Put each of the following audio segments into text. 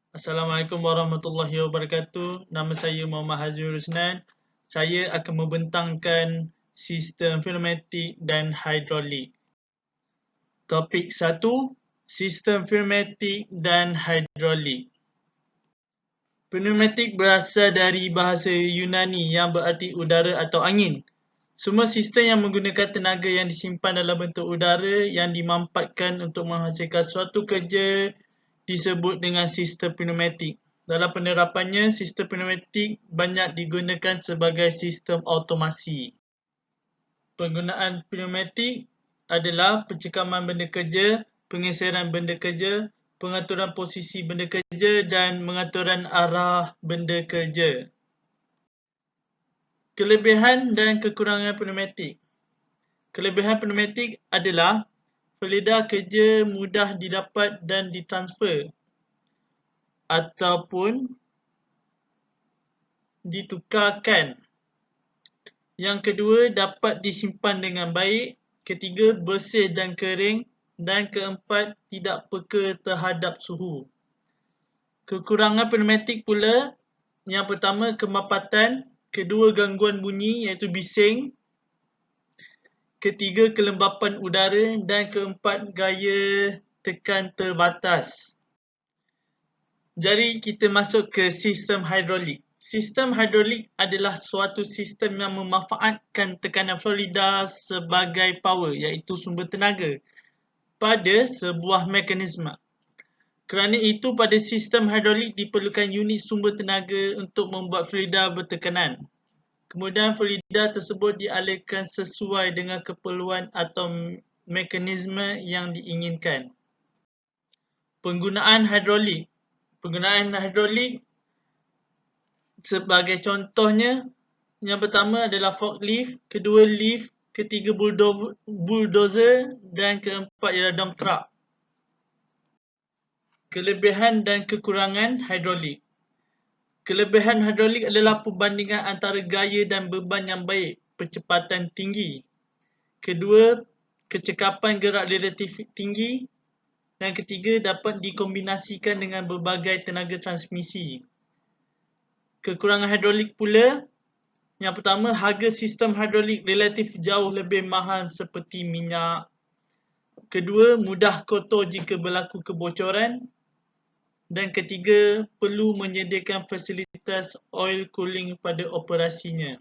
Assalamualaikum warahmatullahi wabarakatuh. Nama saya Muhammad Hazrul Rusnan. Saya akan membentangkan sistem pneumatik dan hidrolik. Topik 1, sistem pneumatik dan hidrolik. Pneumatik berasal dari bahasa Yunani yang berarti udara atau angin. Semua sistem yang menggunakan tenaga yang disimpan dalam bentuk udara yang dimampatkan untuk menghasilkan suatu kerja disebut dengan sistem pneumatik. Dalam penerapannya, sistem pneumatik banyak digunakan sebagai sistem automasi. Penggunaan pneumatik adalah pencekaman benda kerja, pengeseran benda kerja, pengaturan posisi benda kerja dan pengaturan arah benda kerja. Kelebihan dan kekurangan pneumatik. Kelebihan pneumatik adalah peledah kerja mudah didapat dan ditransfer ataupun ditukarkan. Yang kedua, dapat disimpan dengan baik. Ketiga, bersih dan kering. Dan keempat, tidak peka terhadap suhu. Kekurangan pneumatik pula, yang pertama, kemampatan. Kedua, gangguan bunyi iaitu bising. Ketiga, kelembapan udara. Dan keempat, gaya tekan terbatas. Jadi kita masuk ke sistem hidrolik. Sistem hidrolik adalah suatu sistem yang memanfaatkan tekanan Florida sebagai power, iaitu sumber tenaga, pada sebuah mekanisme. Kerana itu, pada sistem hidrolik diperlukan unit sumber tenaga untuk membuat Florida bertekanan. Kemudian Florida tersebut dialirkan sesuai dengan keperluan atau mekanisme yang diinginkan. Penggunaan hidrolik. Penggunaan hidrolik sebagai contohnya, yang pertama adalah forklift, kedua lift, ketiga bulldozer dan keempat ialah dump truck. Kelebihan dan kekurangan hidrolik. Kelebihan hidrolik adalah perbandingan antara gaya dan beban yang baik, percepatan tinggi. Kedua, kecekapan gerak relatif tinggi. Dan ketiga, dapat dikombinasikan dengan berbagai tenaga transmisi. Kekurangan hidrolik pula, yang pertama, harga sistem hidrolik relatif jauh lebih mahal seperti minyak. Kedua, mudah kotor jika berlaku kebocoran. Dan ketiga, perlu menyediakan fasilitas oil cooling pada operasinya.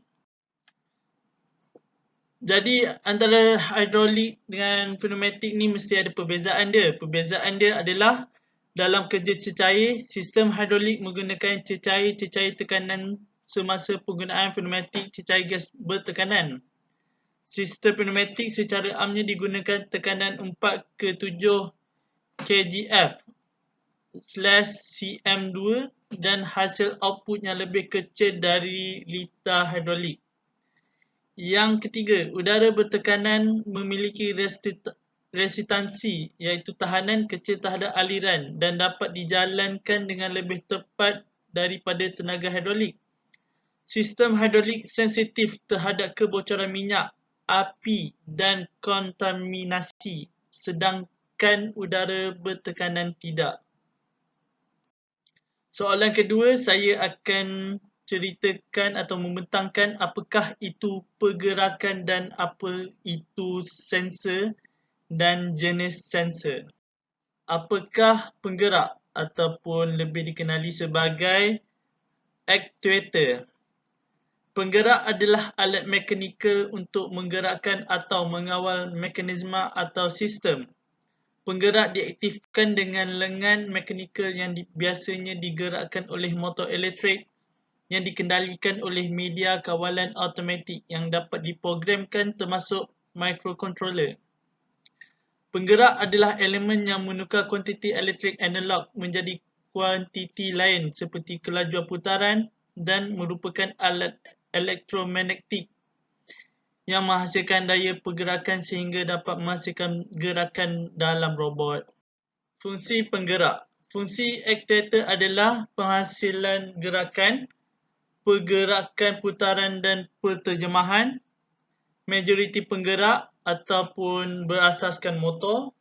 Jadi antara hidrolik dengan pneumatik ni mesti ada perbezaan dia. Perbezaan dia adalah dalam kerja cecair, sistem hidrolik menggunakan cecair tekanan semasa penggunaan pneumatik cecair gas bertekanan. Sistem pneumatik secara amnya digunakan tekanan 4 ke 7 kgf/cm2 dan hasil output yang lebih kecil dari litar hidrolik. Yang ketiga, udara bertekanan memiliki resistansi iaitu tahanan kecil terhadap aliran dan dapat dijalankan dengan lebih tepat daripada tenaga hidrolik. Sistem hidrolik sensitif terhadap kebocoran minyak, api dan kontaminasi, sedangkan udara bertekanan tidak. Soalan kedua, saya akan ceritakan atau membentangkan apakah itu pergerakan dan apa itu sensor dan jenis sensor. Apakah penggerak ataupun lebih dikenali sebagai actuator? Penggerak adalah alat mekanikal untuk menggerakkan atau mengawal mekanisme atau sistem. Penggerak diaktifkan dengan lengan mekanikal yang biasanya digerakkan oleh motor elektrik yang dikendalikan oleh media kawalan automatik yang dapat diprogramkan termasuk microcontroller. Penggerak adalah elemen yang menukar kuantiti elektrik analog menjadi kuantiti lain seperti kelajuan putaran dan merupakan alat elektromagnetik yang menghasilkan daya pergerakan sehingga dapat menghasilkan gerakan dalam robot. Fungsi penggerak. Fungsi actuator adalah penghasilan gerakan, pergerakan putaran dan perterjemahan. Majoriti penggerak ataupun berasaskan motor.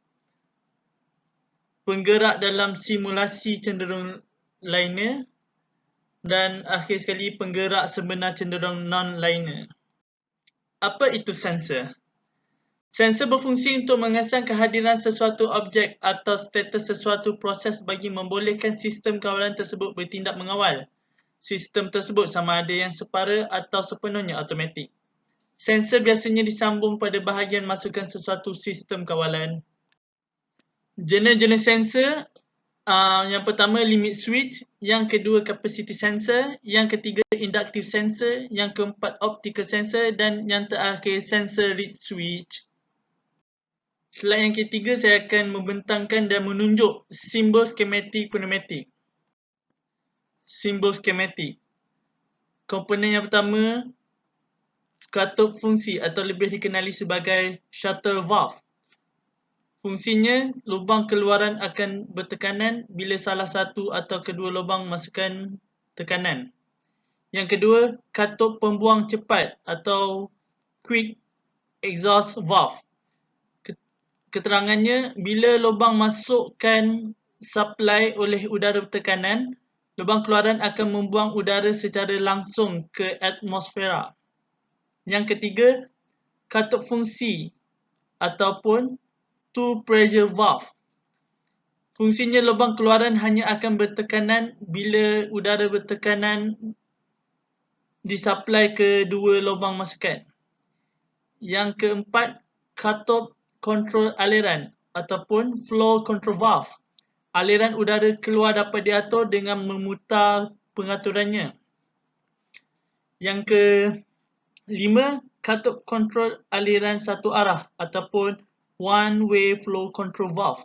Penggerak dalam simulasi cenderung linear, dan akhir sekali penggerak sebenar cenderung non-linear. Apa itu sensor? Sensor berfungsi untuk mengesan kehadiran sesuatu objek atau status sesuatu proses bagi membolehkan sistem kawalan tersebut bertindak mengawal. Sistem tersebut sama ada yang separa atau sepenuhnya automatik. Sensor biasanya disambung pada bahagian masukan sesuatu sistem kawalan. Jenis-jenis sensor, yang pertama limit switch, yang kedua capacity sensor, yang ketiga inductive sensor, yang keempat optical sensor dan yang terakhir sensor reed switch. Slide yang ketiga saya akan membentangkan dan menunjuk simbol skematik pneumatik. Simbol skematik. Komponen yang pertama, katup fungsi atau lebih dikenali sebagai shuttle valve. Fungsinya, lubang keluaran akan bertekanan bila salah satu atau kedua lubang masukkan tekanan. Yang kedua, katup pembuang cepat atau quick exhaust valve. Keterangannya, bila lubang masukkan supply oleh udara bertekanan, lubang keluaran akan membuang udara secara langsung ke atmosfera. Yang ketiga, katup fungsi ataupun two pressure valve. Fungsinya lubang keluaran hanya akan bertekanan bila udara bertekanan disupply ke dua lubang masukan. Yang keempat, katup kontrol aliran ataupun flow control valve. Aliran udara keluar dapat diatur dengan memutar pengaturannya. Yang kelima, katup kontrol aliran satu arah ataupun one-way flow control valve.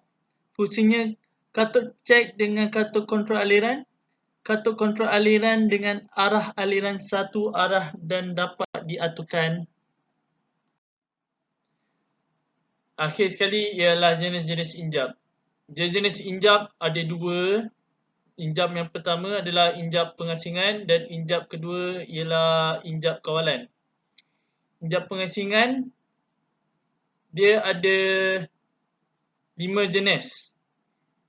Fungsinya katup cek dengan katup kontrol aliran, katup kontrol aliran dengan arah aliran satu arah dan dapat diaturkan. Akhir sekali ialah jenis-jenis injap. Jenis-jenis injap ada dua. Injap yang pertama adalah injap pengasingan dan injap kedua ialah injap kawalan. Injap pengasingan dia ada 5 jenis.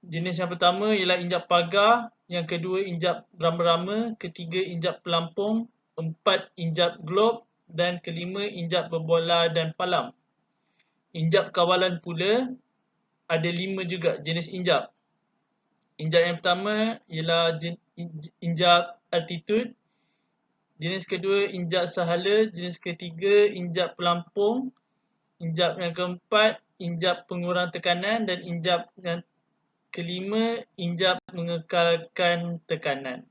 Jenis yang pertama ialah injap pagar, yang kedua injap rama-rama, ketiga injap pelampung, empat injap globe dan kelima injap berbola dan palam. Injap kawalan pula ada 5 juga jenis injap. Injap yang pertama ialah injap altitude, jenis kedua injap sahala, jenis ketiga injap pelampung, injap yang keempat injap pengurang tekanan dan injap yang kelima injap mengekalkan tekanan.